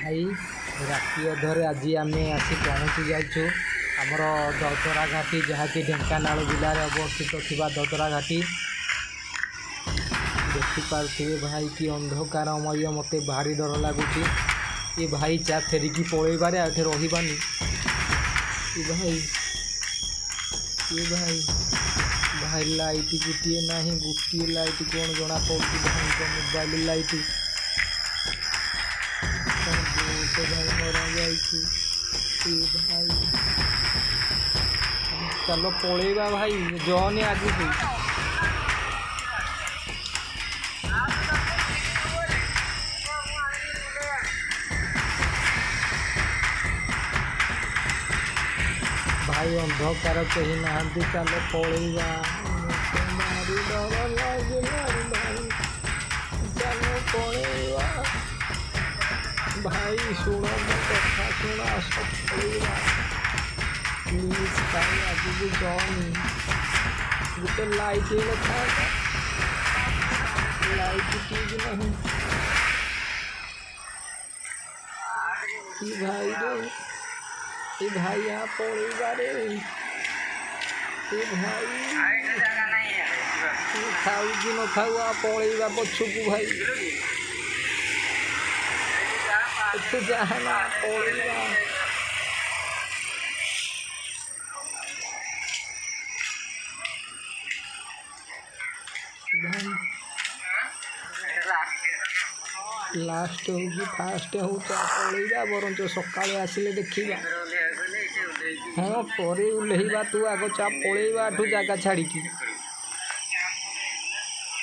भाई राति अधरे आज आम आसी पहुँची जाइछु आमर ददरा घाटी जहाँकि ढेंकानाल जिले में अवस्थित थिबा ददरा घाटी देखिपे भाई कि अंधकारमय मत भारी डर लगुच ये भाई चा फेरिकी पलैबारे आठे रही भाई भाई लाइट गोटे ना गोटे लाइट कौन जना पड़ी भाई मोबाइल लाइट भाई मरा भाई चलो पलैबा भाई जने आगे भाई अंधकार कहीं नहांती चलो पलैबा डर लगे भाई चलो पलैबा भाई शुण मो कथा शुण आस पलैबा प्लीज भाई आगे जानी गोटे लाइट था लाइट ठीक नहीं भाई रे ये भाई यहाँ पलैबा रे ये भाई खाऊ कि न खाऊ आ पलैबा पछकू भाई जाना पलैबा लास्ट हो कि फास्ट हो पलैबा बरंच सकाଳେ आसिले देखा हाँ पर ओल्लैबा तू आग चा पलैबा जगह छाड़ी